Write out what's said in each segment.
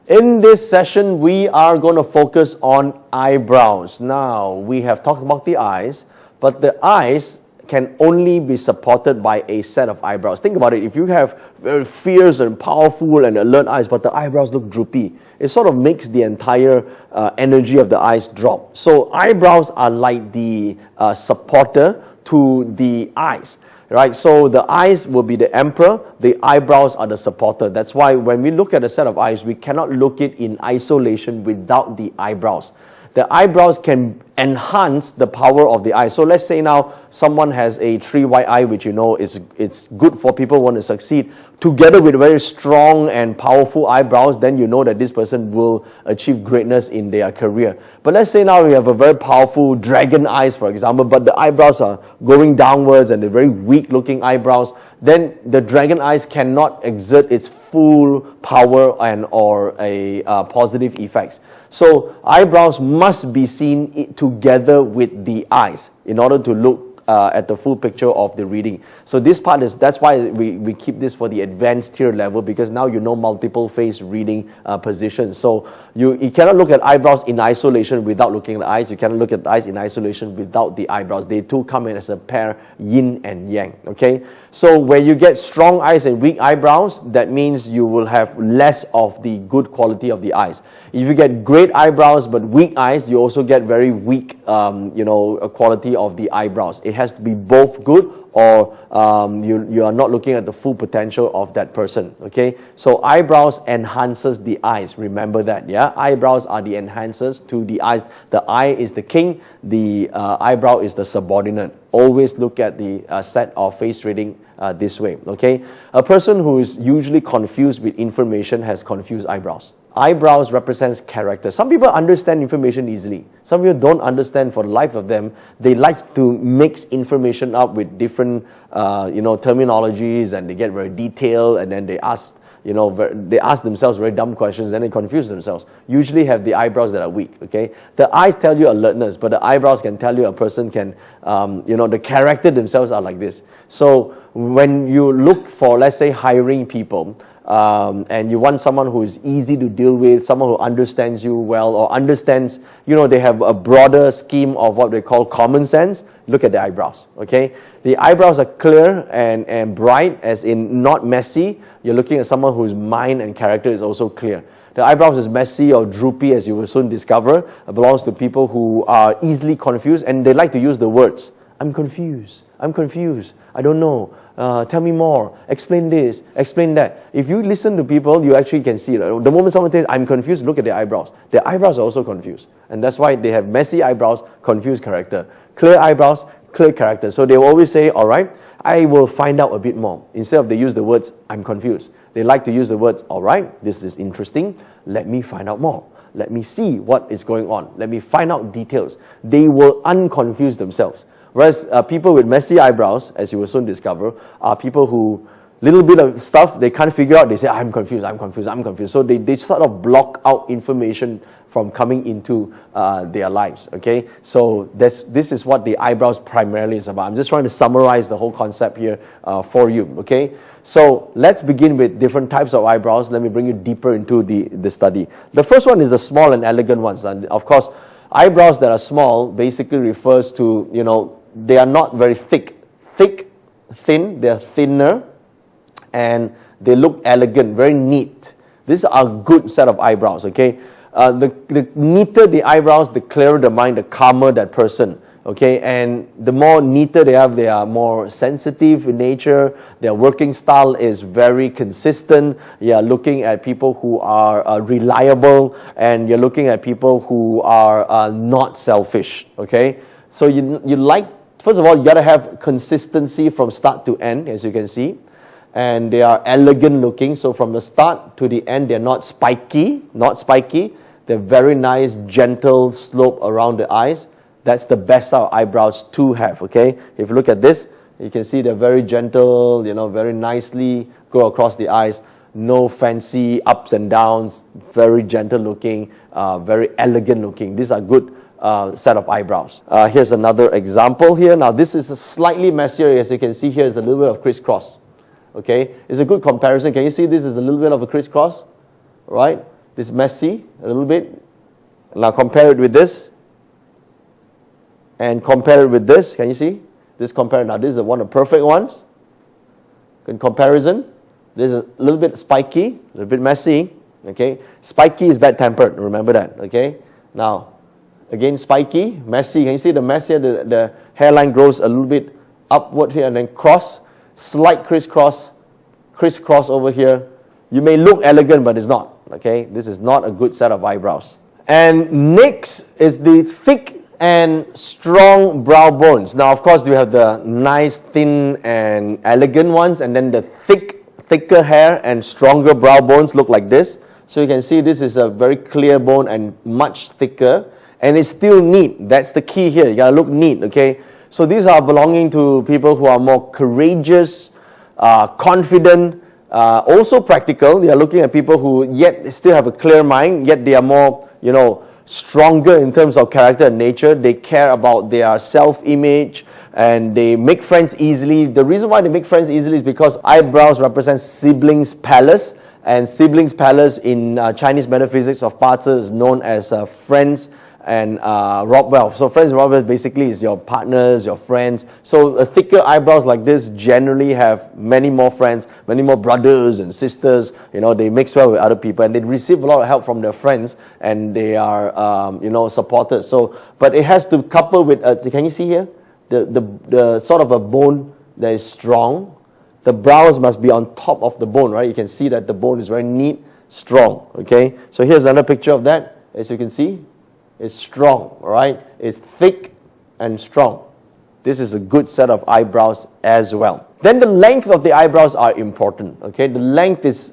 In this session, we are going to focus on eyebrows. Now, we have talked about the eyes, but the eyes can only be supported by a set of eyebrows. Think about it. If you have very fierce and powerful and alert eyes, but the eyebrows look droopy, it sort of makes the entire energy of the eyes drop. So eyebrows are like the supporter to the eyes. Right, so the eyes will be the emperor, the eyebrows are the supporter. That's why when we look at a set of eyes, we cannot look it in isolation without the eyebrows. The eyebrows can enhance the power of the eye. So let's say now someone has a 3 white eye, which you know it's good for people who want to succeed. Together with very strong and powerful eyebrows, then you know that this person will achieve greatness in their career. But let's say now we have a very powerful dragon eyes, for example, but the eyebrows are going downwards and they're very weak looking eyebrows. Then the dragon eyes cannot exert its full power and or a positive effects. So eyebrows must be seen together with the eyes in order to look at the full picture of the reading. So this part that's why we keep this for the advanced tier level, because now you know multiple face reading positions. So you cannot look at eyebrows in isolation without looking at the eyes. You cannot look at the eyes in isolation without the eyebrows. They two come in as a pair, yin and yang. Okay. So when you get strong eyes and weak eyebrows, that means you will have less of the good quality of the eyes. If you get great eyebrows but weak eyes, you also get very weak, quality of the eyebrows. It has to be both good, or you are not looking at the full potential of that person. Okay, so eyebrows enhances the eyes. Remember that, yeah. Eyebrows are the enhancers to the eyes. The eye is the king. The eyebrow is the subordinate. Always look at the set of face reading this way. Okay, a person who is usually confused with information has confused eyebrows. Eyebrows represents character. Some people understand information easily. Some people don't understand for the life of them. They like to mix information up with different, terminologies, and they get very detailed, and then they ask themselves very dumb questions, and they confuse themselves. Usually have the eyebrows that are weak. Okay, the eyes tell you alertness, but the eyebrows can tell you a person can, the character themselves are like this. So when you look for, let's say, hiring people, and you want someone who is easy to deal with, someone who understands you well, or understands, they have a broader scheme of what they call common sense, look at the eyebrows, okay? The eyebrows are clear and bright, as in not messy. You're looking at someone whose mind and character is also clear. The eyebrows is messy or droopy, as you will soon discover, belongs to people who are easily confused, and they like to use the words. I'm confused, I don't know. Tell me more, explain this, explain that. If you listen to people, you actually can see that. The moment someone says, I'm confused, look at their eyebrows. Their eyebrows are also confused. And that's why they have messy eyebrows, confused character. Clear eyebrows, clear character. So they will always say, all right, I will find out a bit more. Instead of they use the words, I'm confused. They like to use the words, all right, this is interesting, let me find out more. Let me see what is going on. Let me find out details. They will unconfuse themselves. Whereas people with messy eyebrows, as you will soon discover, are people who, little bit of stuff they can't figure out, they say, I'm confused. So they sort of block out information from coming into their lives, okay? So this is what the eyebrows primarily is about. I'm just trying to summarize the whole concept here for you, okay? So let's begin with different types of eyebrows. Let me bring you deeper into the study. The first one is the small and elegant ones. And of course, eyebrows that are small basically refers to, they are not very thin, they're thinner, and they look elegant, very neat. These are a good set of eyebrows, okay? The neater the eyebrows, the clearer the mind, the calmer that person, okay? And the more neater they are more sensitive in nature. Their working style is very consistent. You're looking at people who are reliable, and you're looking at people who are not selfish, okay? So you like, first of all, you got to have consistency from start to end, as you can see. And they are elegant looking. So from the start to the end, they're not spiky. They're very nice, gentle slope around the eyes. That's the best of eyebrows to have, okay? If you look at this, you can see they're very gentle, very nicely go across the eyes. No fancy ups and downs, very gentle looking, very elegant looking. These are good set of eyebrows. Here's another example here. Now this is a slightly messier, as you can see here is a little bit of crisscross. Okay, it's a good comparison. Can you see this is a little bit of a crisscross, right? This messy a little bit. Now compare it with this. And compare it with this. Can you see? This compare. Now this is one of the perfect ones. In comparison, this is a little bit spiky, a little bit messy. Okay, spiky is bad-tempered. Remember that. Okay. Now, again, spiky, messy. Can you see the mess here? The hairline grows a little bit upward here and then cross, slight crisscross over here. You may look elegant, but it's not. Okay, this is not a good set of eyebrows. And next is the thick and strong brow bones. Now, of course, we have the nice, thin, and elegant ones, and then the thicker hair and stronger brow bones look like this. So you can see this is a very clear bone and much thicker, and it's still neat. That's the key here. You gotta look neat, okay? So these are belonging to people who are more courageous, confident, also practical. They are looking at people who yet still have a clear mind, yet they are more, stronger in terms of character and nature. They care about their self-image and they make friends easily. The reason why they make friends easily is because eyebrows represent siblings' palace, and siblings' palace in Chinese metaphysics of Parzi is known as friends and Robwell. So friends and Robwell basically is your partners, your friends. So thicker eyebrows like this generally have many more friends, many more brothers and sisters. They mix well with other people and they receive a lot of help from their friends and they are, supported. So, but it has to couple with, can you see here? The sort of a bone that is strong. The brows must be on top of the bone, right? You can see that the bone is very neat, strong, okay? So here's another picture of that. As you can see, it's strong, all right? It's thick and strong. This is a good set of eyebrows as well. Then the length of the eyebrows are important, okay? The length is,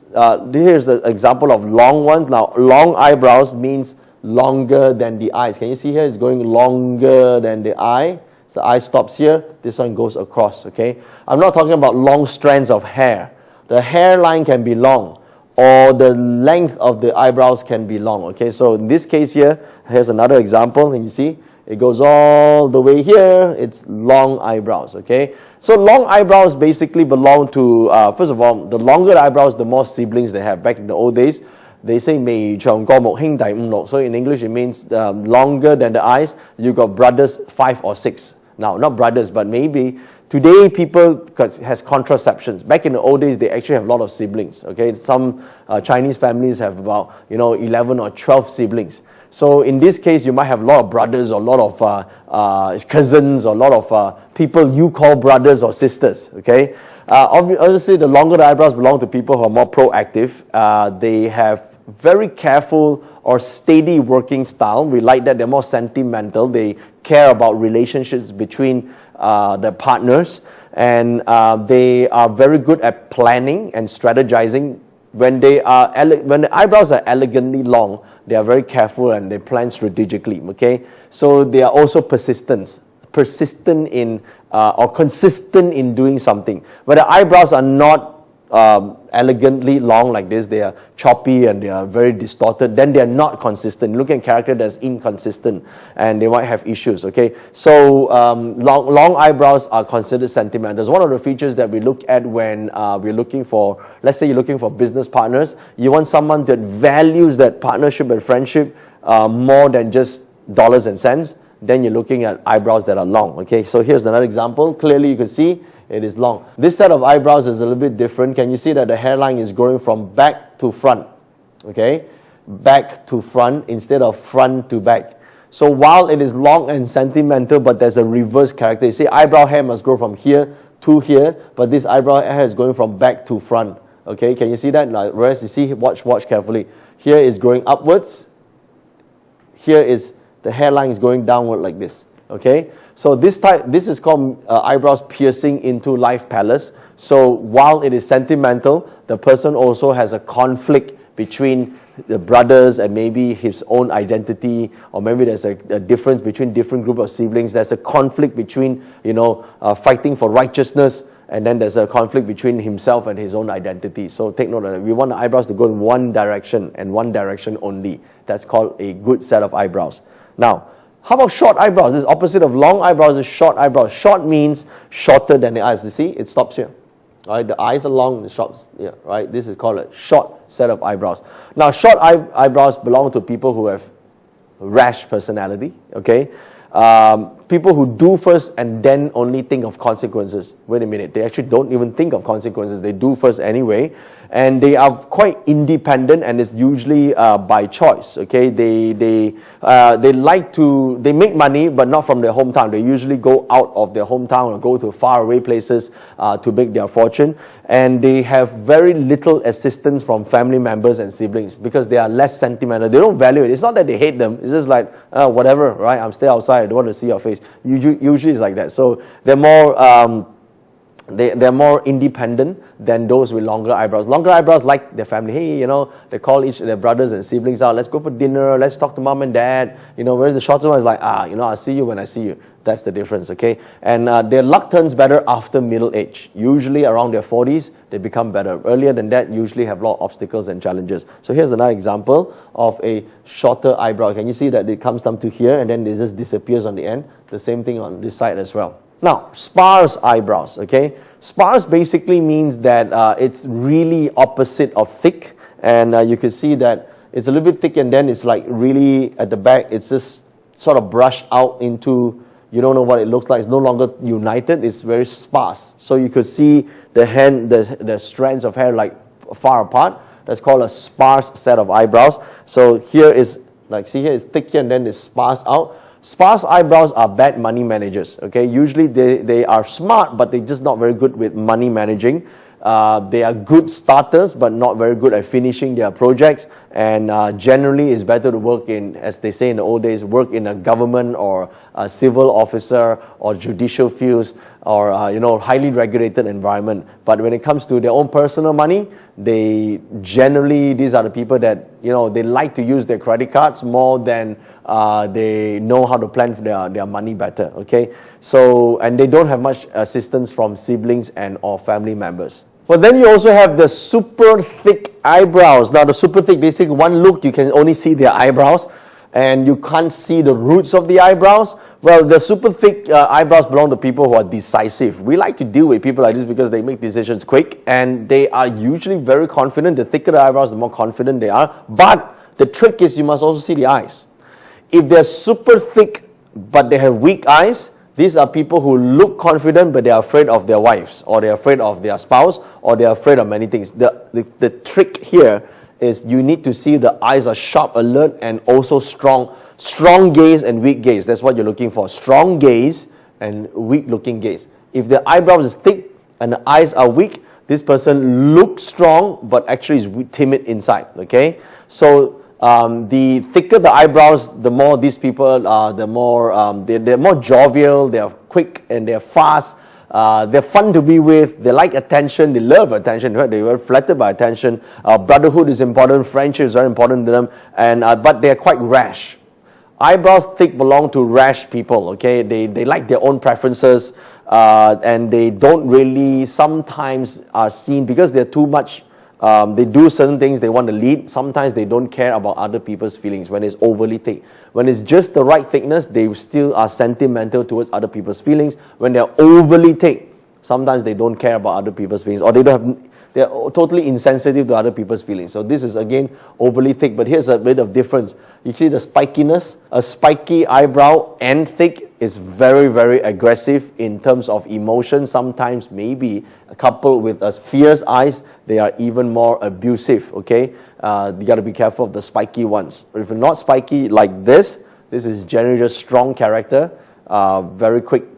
here's an example of long ones. Now, long eyebrows means longer than the eyes. Can you see here? It's going longer than the eye. The eye stops here, this one goes across, okay? I'm not talking about long strands of hair. The hairline can be long, or the length of the eyebrows can be long, okay? So in this case here, here's another example, and you see, it goes all the way here, it's long eyebrows, okay? So long eyebrows basically belong to, first of all, the longer the eyebrows, the more siblings they have. Back in the old days, they say 眉長過目兄弟五六. So in English, it means longer than the eyes, you got brothers 5 or 6. Now, not brothers, but maybe today people has contraceptions. Back in the old days, they actually have a lot of siblings. Okay, some Chinese families have about 11 or 12 siblings. So in this case, you might have a lot of brothers or a lot of cousins or a lot of people you call brothers or sisters. Okay, obviously the longer the eyebrows belong to people who are more proactive. They have very careful or steady working style. We like that. They're more sentimental. They care about relationships between their partners, and they are very good at planning and strategizing. When the eyebrows are elegantly long, they are very careful and they plan strategically. Okay, so they are also persistent in or consistent in doing something. But the eyebrows are not elegantly long like this, they are choppy and they are very distorted, then they are not consistent. Look at character that's inconsistent and they might have issues, okay? So long eyebrows are considered sentimental. It's one of the features that we look at when we're looking for, let's say you're looking for business partners. You want someone that values that partnership and friendship more than just dollars and cents. Then you're looking at eyebrows that are long, okay? So here's another example. Clearly you can see it is long. This set of eyebrows is a little bit different. Can you see that the hairline is growing from back to front? Okay? Back to front instead of front to back. So while it is long and sentimental, but there's a reverse character. You see, eyebrow hair must grow from here to here, but this eyebrow hair is going from back to front. Okay? Can you see that? Now, whereas you see, watch carefully. Here is growing upwards. Here is the hairline is going downward like this. Okay, so this is called eyebrows piercing into life palace. So while it is sentimental, the person also has a conflict between the brothers and maybe his own identity, or maybe there's a difference between different group of siblings. There's a conflict between fighting for righteousness, and then there's a conflict between himself and his own identity. So take note of that. We want the eyebrows to go in one direction and one direction only. That's called a good set of eyebrows. Now, how about short eyebrows? This is opposite of long eyebrows is short eyebrows. Short means shorter than the eyes. You see, it stops here. right? The eyes are long, the short, yeah, right? This is called a short set of eyebrows. Now, short eyebrows belong to people who have rash personality, okay? People who do first and then only think of consequences. Wait a minute, they actually don't even think of consequences. They do first anyway. And they are quite independent, and it's usually by choice, okay? They make money, but not from their hometown. They usually go out of their hometown or go to faraway places to make their fortune. And they have very little assistance from family members and siblings because they are less sentimental. They don't value it. It's not that they hate them. It's just like, whatever, right? I'm still outside. I don't want to see your face. Usually it's like that. So they're more... They're more independent than those with longer eyebrows. Longer eyebrows like their family. Hey, they call each their brothers and siblings out. Let's go for dinner. Let's talk to mom and dad. Whereas the shorter one is like, I'll see you when I see you. That's the difference, okay? And their luck turns better after middle age. Usually around their 40s, they become better. Earlier than that, usually have a lot of obstacles and challenges. So here's another example of a shorter eyebrow. Can you see that it comes down to here and then it just disappears on the end? The same thing on this side as well. Now, sparse eyebrows, okay? Sparse basically means that it's really opposite of thick, and you can see that it's a little bit thick and then it's like really at the back, it's just sort of brushed out into, you don't know what it looks like, it's no longer united, it's very sparse. So you could see the strands of hair like far apart. That's called a sparse set of eyebrows. So here is, like see here, it's thick here and then it's sparse out. Sparse eyebrows are bad money managers, okay? Usually they are smart, but they're just not very good with money managing. They are good starters, but not very good at finishing their projects. And generally, it's better to work in, as they say in the old days, work in a government or a civil officer or judicial fields or, highly regulated environment. But when it comes to their own personal money, these are the people that, they like to use their credit cards more than they know how to plan for their money better, okay? So, and they don't have much assistance from siblings and or family members. But then you also have the super thick eyebrows. Now the super thick, basically one look, you can only see their eyebrows and you can't see the roots of the eyebrows. Well, the super thick eyebrows belong to people who are decisive. We like to deal with people like this because they make decisions quick and they are usually very confident. The thicker the eyebrows, the more confident they are. But the trick is you must also see the eyes. If they're super thick but they have weak eyes, these are people who look confident but they are afraid of their wives or they're afraid of their spouse or they're afraid of many things. The trick here is you need to see the eyes are sharp, alert, and also strong. Strong gaze and weak gaze. That's what you're looking for. Strong gaze and weak looking gaze. If the eyebrows is thick and the eyes are weak, this person looks strong but actually is timid inside. Okay? So the thicker the eyebrows, the more these people are, the more they're more jovial, they're quick and they're fast. They're fun to be with. They like attention. They love attention. They were flattered by attention. Brotherhood is important. Friendship is very important to them. And but they're quite rash. Eyebrows thick belong to rash people. Okay, they like their own preferences, and they don't really sometimes are seen because they're too much. They do certain things, they want to lead. Sometimes they don't care about other people's feelings when it's overly thick. When it's just the right thickness, they still are sentimental towards other people's feelings. When they're overly thick, sometimes they don't care about other people's feelings or they're totally insensitive to other people's feelings. So this is again overly thick, but here's a bit of difference. You see the spikiness, a spiky eyebrow and thick is very, very aggressive in terms of emotion. Sometimes maybe coupled with fierce eyes, they are even more abusive, okay? You got to be careful of the spiky ones. But if you're not spiky like this is generally just strong character, very quick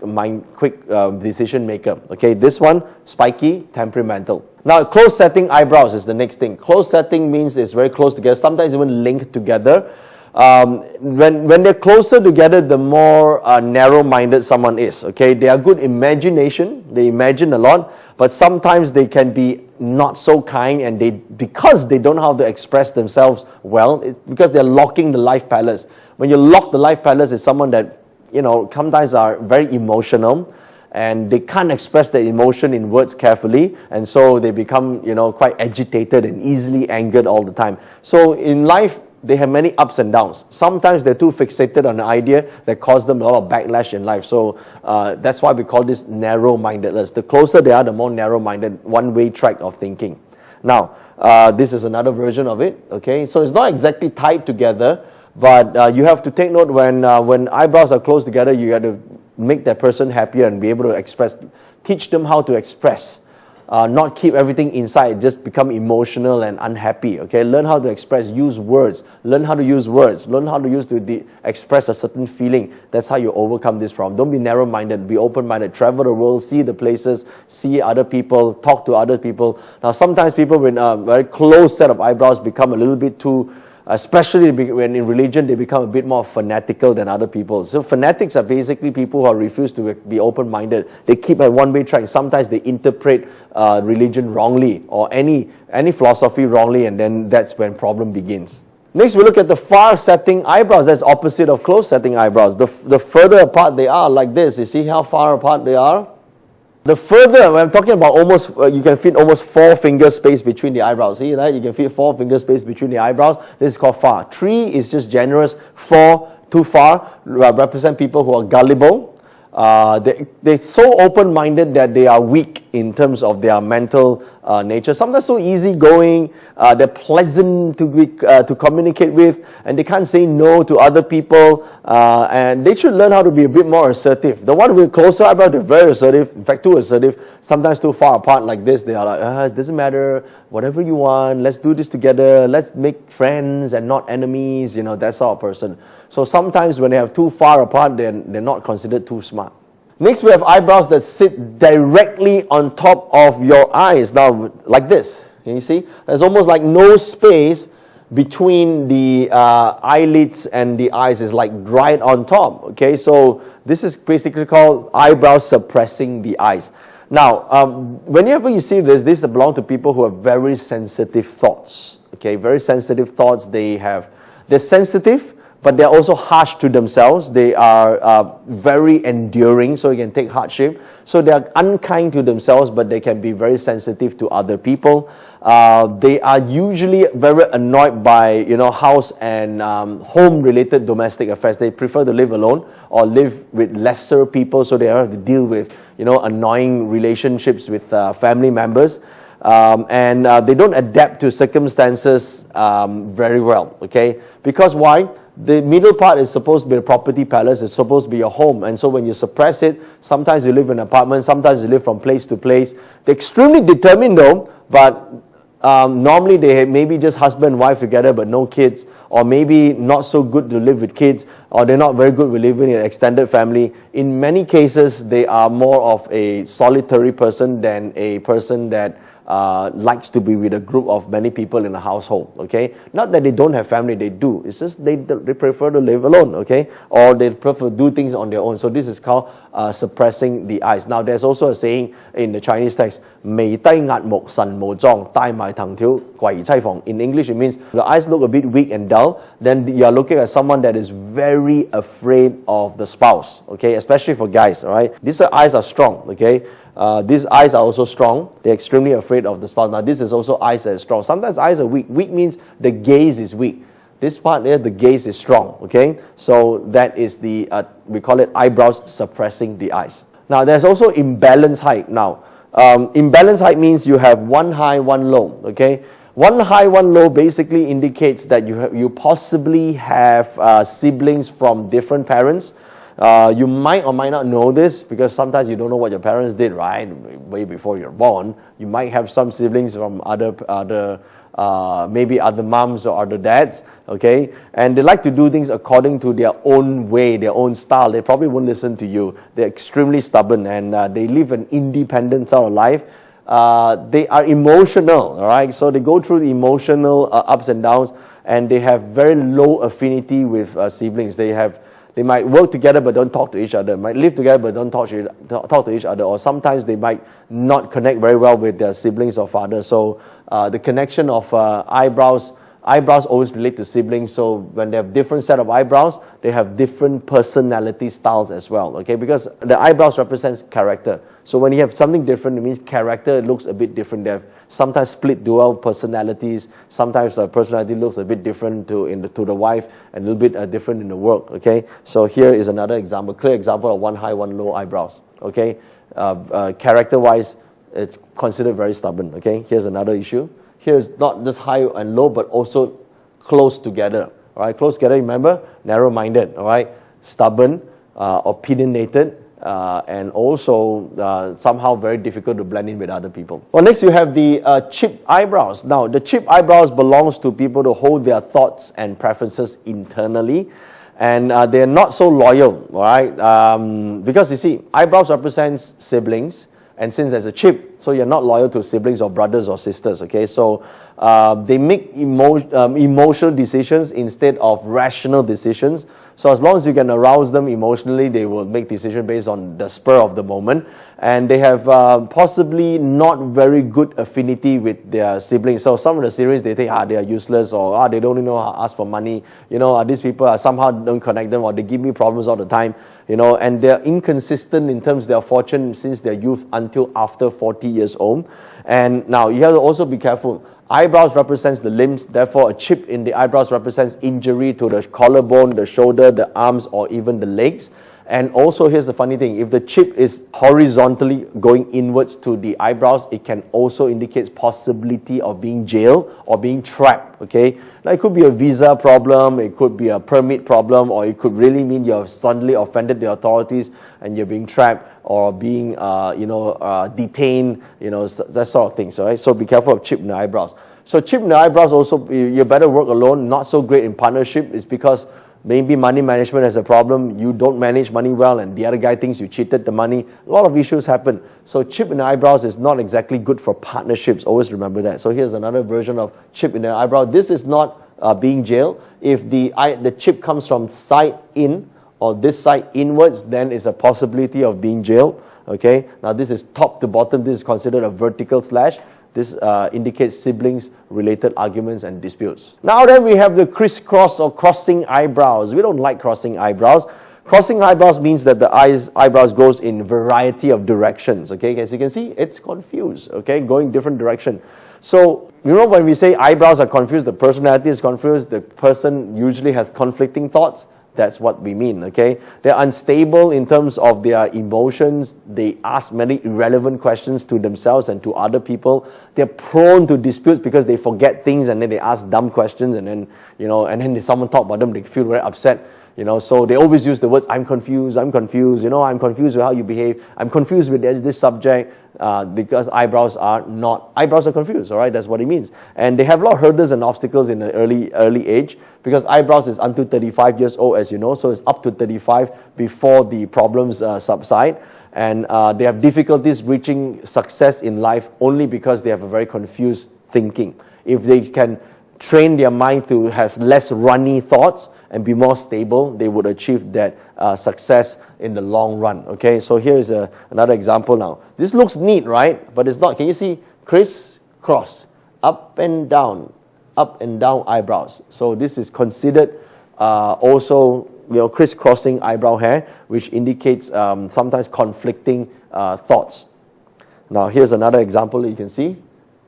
decision maker. Okay, this one, spiky, temperamental. Now, close setting eyebrows is the next thing. Close setting means it's very close together, sometimes even linked together. When they're closer together, the more narrow-minded someone is. Okay, they are good imagination. They imagine a lot, but sometimes they can be not so kind, and because they don't know how to express themselves well, it's because they're locking the life palace. When you lock the life palace, it's someone that sometimes are very emotional and they can't express their emotion in words carefully, and so they become quite agitated and easily angered all the time. So in life, they have many ups and downs. Sometimes they're too fixated on an idea that causes them a lot of backlash in life. So that's why we call this narrow-mindedness. The closer they are, the more narrow-minded, one-way track of thinking. Now, this is another version of it, okay? So it's not exactly tied together, but you have to take note when eyebrows are close together, you got to make that person happier and be able to express, teach them how to express. Not keep everything inside, just become emotional and unhappy, okay? Learn how to express, use words. Learn how to use words. Learn how to use to express a certain feeling. That's how you overcome this problem. Don't be narrow-minded, be open-minded. Travel the world, see the places, see other people, talk to other people. Now, sometimes people with a very close set of eyebrows become a little bit too, especially when in religion, they become a bit more fanatical than other people. So fanatics are basically people who refuse to be open-minded. They keep a one-way track. Sometimes they interpret religion wrongly or any philosophy wrongly, and then that's when problem begins. Next, we look at the far-setting eyebrows. That's opposite of close-setting eyebrows. The further apart they are, like this. You see how far apart they are? The further, when I'm talking about almost, you can fit almost 4 finger space between the eyebrows. See that? You can fit 4 finger space between the eyebrows. This is called far. 3 is just generous. 4, too far, represent people who are gullible. They're so open-minded that they are weak in terms of their mental nature. Sometimes so easygoing, they're pleasant to communicate with, and they can't say no to other people, and they should learn how to be a bit more assertive. The one with closer eyebrows, they're very assertive, in fact too assertive, sometimes too far apart like this, they are like, it doesn't matter, whatever you want, let's do this together, let's make friends and not enemies, you know, that's our person. So sometimes when they have too far apart, they're not considered too smart. Next, we have eyebrows that sit directly on top of your eyes. Now, like this, can you see? There's almost like no space between the eyelids and the eyes. It's like right on top, okay? So this is basically called eyebrows suppressing the eyes. Now, whenever you see this, these belong to people who have very sensitive thoughts, okay? Very sensitive thoughts. They're sensitive, but they're also harsh to themselves. They are very enduring, so you can take hardship. So they are unkind to themselves, but they can be very sensitive to other people. They are usually very annoyed by, house and home-related domestic affairs. They prefer to live alone or live with lesser people, so they don't have to deal with, annoying relationships with family members. And they don't adapt to circumstances very well, okay? Because why? The middle part is supposed to be a property palace. It's supposed to be your home. And so when you suppress it, sometimes you live in an apartment, sometimes you live from place to place. They're extremely determined though, but normally they maybe just husband and wife together but no kids, or maybe not so good to live with kids, or they're not very good with living in an extended family. In many cases, they are more of a solitary person than a person that likes to be with a group of many people in a household, okay? Not that they don't have family, they do. It's just they prefer to live alone, okay? Or they prefer to do things on their own. So this is called suppressing the eyes. Now, there's also a saying in the Chinese text, 眉低壓目神無狀帶埋藤條攜妻房. In English, it means the eyes look a bit weak and dull, then you're looking at someone that is very afraid of the spouse, okay? Especially for guys, all right? These eyes are strong, okay? These eyes are also strong. They're extremely afraid of the spouse. Now, this is also eyes that are strong. Sometimes eyes are weak. Weak means the gaze is weak. This part there, the gaze is strong, okay? So that is the, we call it eyebrows suppressing the eyes. Now, there's also imbalanced height. Now, imbalanced height means you have one high, one low, okay? One high, one low basically indicates that you possibly have siblings from different parents. You might or might not know this because sometimes you don't know what your parents did, right? Way before you're born. You might have some siblings from maybe other moms or other dads, okay? And they like to do things according to their own way, their own style. They probably won't listen to you. They're extremely stubborn and they live an independent sort of life. They are emotional, all right? So they go through the emotional ups and downs, and they have very low affinity with siblings. They might work together but don't talk to each other, might live together but don't talk to each other, or sometimes they might not connect very well with their siblings or father. So the connection of eyebrows eyebrows always relate to siblings, so when they have different set of eyebrows, they have different personality styles as well, okay? Because the eyebrows represents character. So when you have something different, it means character looks a bit different. They have sometimes split dual personalities. Sometimes the personality looks a bit different to the wife and a little bit different in the work, okay? So here is another example, clear example of one high, one low eyebrows, okay? Character-wise, it's considered very stubborn, okay? Here's another issue. Here is not just high and low, but also close together, all right? Close together, remember? Narrow-minded, all right? Stubborn, opinionated, and also somehow very difficult to blend in with other people. Well, next you have the chipped eyebrows. Now, the chipped eyebrows belongs to people to hold their thoughts and preferences internally, and they're not so loyal, all right? Because you see, eyebrows represents siblings, and since there's a chip, so you're not loyal to siblings or brothers or sisters, okay? So they make emotional decisions instead of rational decisions. So as long as you can arouse them emotionally, they will make decisions based on the spur of the moment. And they have possibly not very good affinity with their siblings. So some of the siblings, they think, they are useless, or they don't even know how to ask for money. You know, these people are somehow don't connect them, or they give me problems all the time. You know, and they're inconsistent in terms of their fortune since their youth until after 40 years old. And now you have to also be careful. Eyebrows represents the limbs, therefore a chip in the eyebrows represents injury to the collarbone, the shoulder, the arms, or even the legs. And also, here's the funny thing, if the chip is horizontally going inwards to the eyebrows, it can also indicate possibility of being jailed or being trapped, okay? Now, it could be a visa problem, it could be a permit problem, or it could really mean you have suddenly offended the authorities and you're being trapped or being, detained, that sort of things, all right? So be careful of chip in the eyebrows. So chip in the eyebrows also, you better work alone, not so great in partnership, is because maybe money management has a problem, you don't manage money well, and the other guy thinks you cheated the money. A lot of issues happen. So chip in the eyebrows is not exactly good for partnerships. Always remember that. So here's another version of chip in the eyebrow. This is not being jailed. If the chip comes from side in or this side inwards, then it's a possibility of being jailed. Okay. Now this is top to bottom. This is considered a vertical slash. This indicates siblings-related arguments and disputes. Now then we have the crisscross or crossing eyebrows. We don't like crossing eyebrows. Crossing eyebrows means that the eyebrows goes in variety of directions. Okay, as you can see, it's confused. Okay, going different direction. So, when we say eyebrows are confused, the personality is confused, the person usually has conflicting thoughts. That's what we mean, okay? They're unstable in terms of their emotions. They ask many irrelevant questions to themselves and to other people. They're prone to disputes because they forget things and then they ask dumb questions and then, and then if someone talk about them, they feel very upset. So they always use the words, I'm confused, I'm confused with how you behave, I'm confused with this subject, because eyebrows are confused, all right? That's what it means. And they have a lot of hurdles and obstacles in the early age, because eyebrows is until 35 years old, as you know, so it's up to 35 before the problems subside. And they have difficulties reaching success in life only because they have a very confused thinking. If they can train their mind to have less runny thoughts and be more stable, they would achieve that success in the long run. Okay, so here is another example now. This looks neat, right? But it's not. Can you see crisscross, up and down eyebrows? So this is considered also crisscrossing eyebrow hair, which indicates sometimes conflicting thoughts. Now here's another example you can see,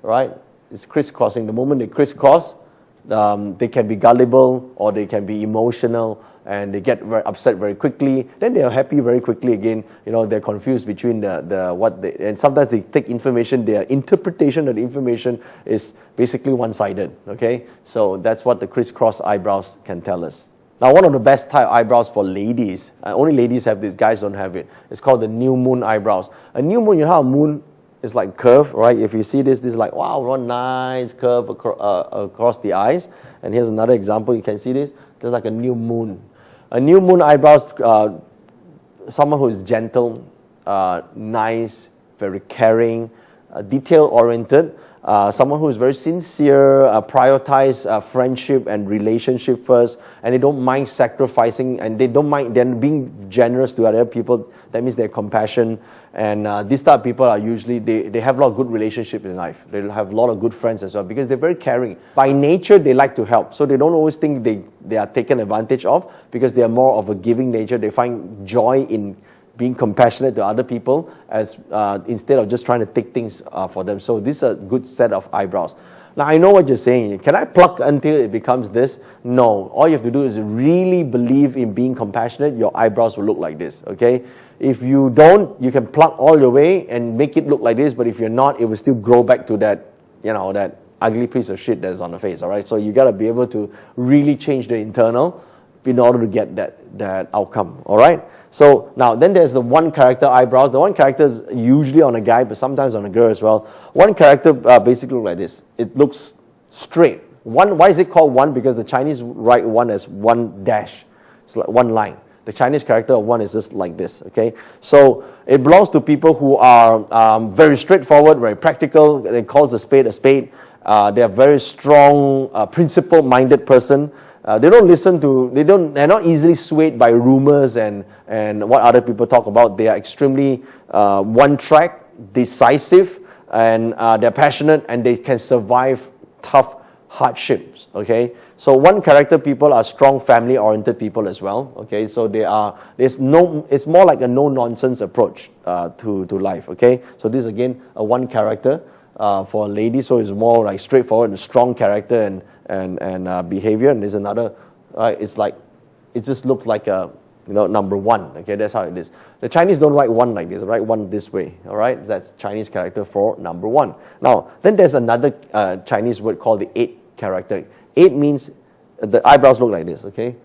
right? It's crisscrossing. The moment they crisscross, they can be gullible or they can be emotional and they get very upset very quickly. Then they are happy very quickly again. They're confused between and sometimes they take information, their interpretation of the information is basically one-sided. Okay, so that's what the crisscross eyebrows can tell us. Now, one of the best type eyebrows for ladies, only ladies have this, guys don't have it. It's called the new moon eyebrows. A new moon, how a moon is like curved, right? If you see this is like, wow, one nice curve across the eyes. And here's another example. You can see this. There's like a new moon. A new moon eyebrows, someone who is gentle, nice, very caring, detail-oriented. someone who is very sincere, prioritize friendship and relationship first, and they don't mind sacrificing, and they don't mind then being generous to other people. That means they're compassion. And these type of people are usually, they have a lot of good relationships in life. They have a lot of good friends as well because they're very caring. By nature, they like to help. So they don't always think they are taken advantage of because they are more of a giving nature. They find joy in being compassionate to other people as instead of just trying to take things for them. So this is a good set of eyebrows. Now, I know what you're saying. Can I pluck until it becomes this? No. All you have to do is really believe in being compassionate. Your eyebrows will look like this, okay? If you don't, you can pluck all the way and make it look like this, but if you're not, it will still grow back to that, that ugly piece of shit that's on the face, all right? So you got to be able to really change the internal in order to get that outcome, all right? So now, then there's the one character eyebrows. The one character is usually on a guy, but sometimes on a girl as well. One character basically looks like this. It looks straight. One. Why is it called one? Because the Chinese write one as one dash. It's like one line. The Chinese character of one is just like this, okay? So it belongs to people who are very straightforward, very practical. They call a spade a spade. They are very strong, principle-minded person. They don't listen to, they're not easily swayed by rumors and what other people talk about. They are extremely one-track, decisive, and they're passionate, and they can survive tough hardships, okay? So one character people are strong family-oriented people as well, okay? So it's more like a no-nonsense approach to life, okay? So this is again a one character for a lady, so it's more like straightforward and strong character and behavior. And there's another, it's like, it just looks like a, number one, okay? That's how it is. The Chinese don't write one like this, write one this way, all right? That's Chinese character for number one. Now, then there's another Chinese word called the 8 character. 8 means the eyebrows look like this, okay?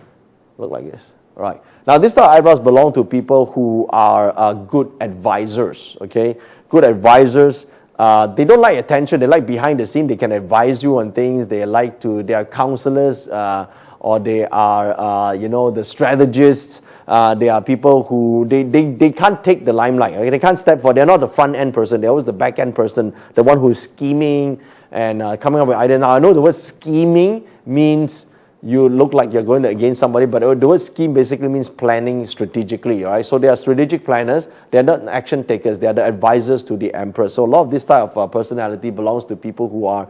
Look like this, all right? Now, this type of eyebrows belong to people who are good advisors, okay? Good advisors. They don't like attention. They like behind the scene. They can advise you on things. They are counselors, or they are, the strategists. They are people who, they can't take the limelight. Okay? They can't step forward. They're not the front end person. They're always the back end person, the one who's scheming and coming up with ideas. Now, I know the word scheming means you look like you're going against somebody, but the word scheme basically means planning strategically, all right? So they are strategic planners. They're not action takers. They are the advisors to the emperor. So a lot of this type of personality belongs to people who are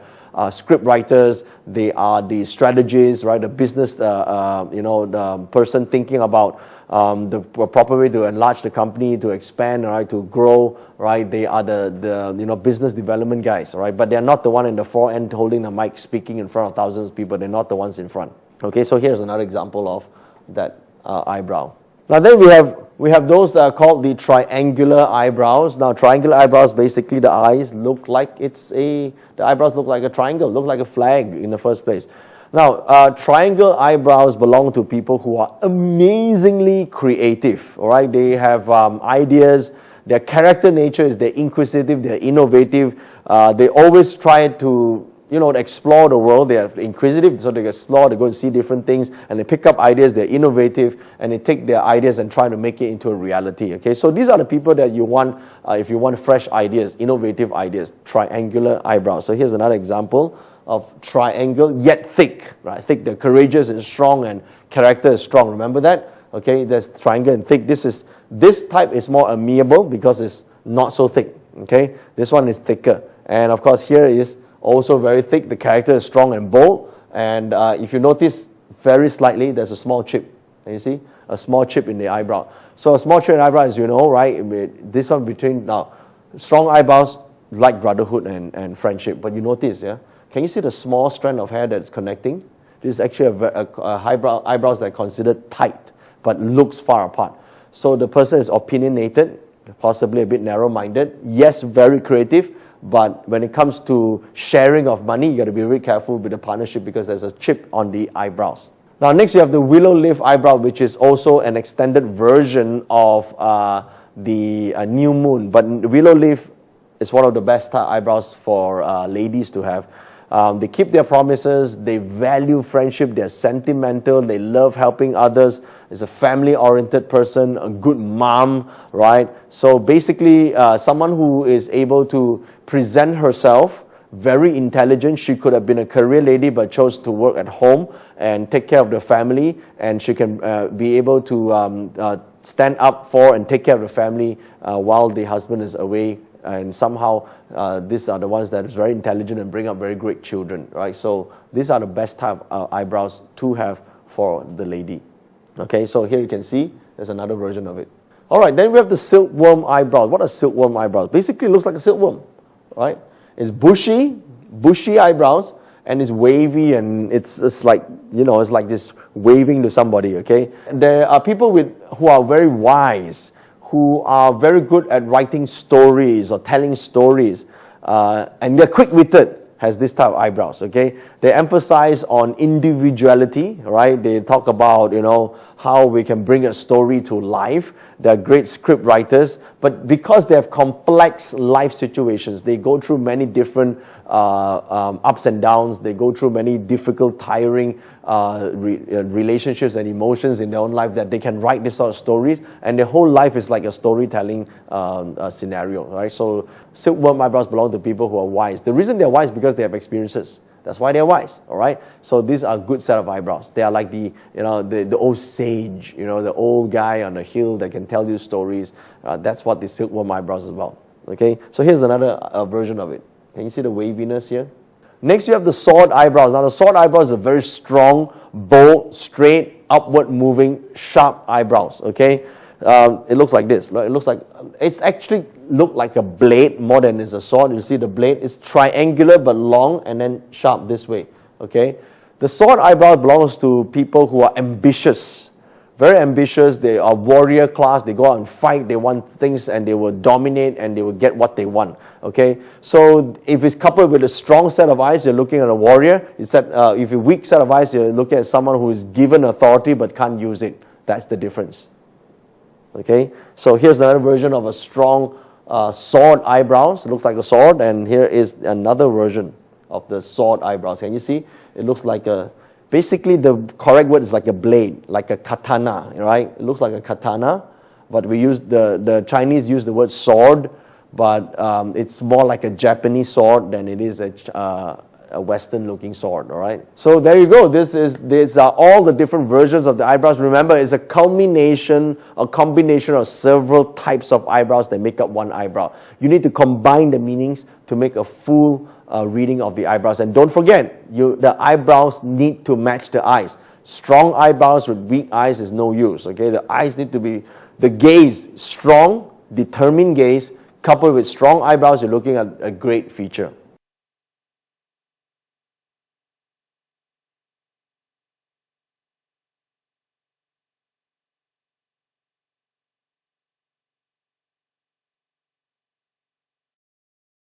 script writers. They are the strategists, right? The business, the person thinking about the proper way to enlarge the company, to expand, right, to grow, right? They are the business development guys, right? But they're not the one in the fore end holding the mic, speaking in front of thousands of people. They're not the ones in front. Okay, so here's another example of that eyebrow. Now then we have those that are called the triangular eyebrows. Now triangular eyebrows, basically the eyes look like the eyebrows look like a triangle, look like a flag in the first place. Now, triangle eyebrows belong to people who are amazingly creative, all right? They have ideas. Their character nature is they're inquisitive, they're innovative. They always try to, explore the world. They are inquisitive, so they explore, they go and see different things, and they pick up ideas. They're innovative, and they take their ideas and try to make it into a reality, okay? So these are the people that you want, if you want fresh ideas, innovative ideas, triangular eyebrows. So here's another example of triangle, yet thick, right? Thick, they're courageous and strong, and character is strong. Remember that? Okay, there's triangle and thick. This type is more amiable because it's not so thick, okay? This one is thicker. And of course, here is also very thick. The character is strong and bold. And if you notice very slightly, there's a small chip. Can you see? A small chip in the eyebrow. So a small chip in the eyebrow, as you know, right? This one between, now, strong eyebrows like brotherhood and friendship. But you notice, yeah? Can you see the small strand of hair that's connecting? This is actually eyebrows that are considered tight, but looks far apart. So the person is opinionated, possibly a bit narrow-minded. Yes, very creative, but when it comes to sharing of money, you got to be very careful with the partnership because there's a chip on the eyebrows. Now, next you have the willow leaf eyebrow, which is also an extended version of the new moon. But willow leaf is one of the best eyebrows for ladies to have. They keep their promises, they value friendship, they're sentimental, they love helping others, is a family-oriented person, a good mom, right? So basically, someone who is able to present herself very intelligent. She could have been a career lady but chose to work at home and take care of the family, and she can be able to stand up for and take care of the family while the husband is away. And somehow these are the ones that is very intelligent and bring up very great children, right? So these are the best type of eyebrows to have for the lady. Okay, so here you can see there's another version of it. All right, then we have the silkworm eyebrows. What are silkworm eyebrows? Basically, it looks like a silkworm, right? It's bushy eyebrows, and it's wavy, and it's like, you know, it's like this waving to somebody, okay? There are people who are very wise, who are very good at writing stories or telling stories, and they're quick-witted, has this type of eyebrows, okay? They emphasize on individuality, right? They talk about, you know, how we can bring a story to life. They're great script writers, but because they have complex life situations, they go through many different ups and downs. They go through many difficult, tiring relationships and emotions in their own life, that they can write this sort of stories, and their whole life is like a storytelling scenario, right? So silkworm eyebrows belong to people who are wise. The reason they're wise is because they have experiences. That's why they're wise, all right? So these are a good set of eyebrows. They are like the old sage, you know, the old guy on the hill that can tell you stories. That's what the silkworm eyebrows is about, okay? So here's another version of it. Can you see the waviness here? Next, you have the sword eyebrows. Now, the sword eyebrows are very strong, bold, straight, upward moving, sharp eyebrows, okay? It looks like this. It looks like, it's actually look like a blade more than it's a sword. You see the blade is triangular but long and then sharp this way, okay? The sword eyebrow belongs to people who are ambitious, very ambitious. They are warrior class. They go out and fight. They want things and they will dominate and they will get what they want, okay? So if it's coupled with a strong set of eyes, you're looking at a warrior. If a weak set of eyes, you're looking at someone who is given authority but can't use it. That's the difference. Okay, so here's another version of a strong sword eyebrows. It looks like a sword, and here is another version of the sword eyebrows. Can you see? It looks like basically the correct word is like a blade, like a katana, right? It looks like a katana, but we use the Chinese use the word sword, but it's more like a Japanese sword than it is a Western-looking sword, all right? So there you go. These are all the different versions of the eyebrows. Remember, it's a combination of several types of eyebrows that make up one eyebrow. You need to combine the meanings to make a full reading of the eyebrows. And don't forget, the eyebrows need to match the eyes. Strong eyebrows with weak eyes is no use, okay? The eyes need to be, the gaze, strong, determined gaze, coupled with strong eyebrows, you're looking at a great feature.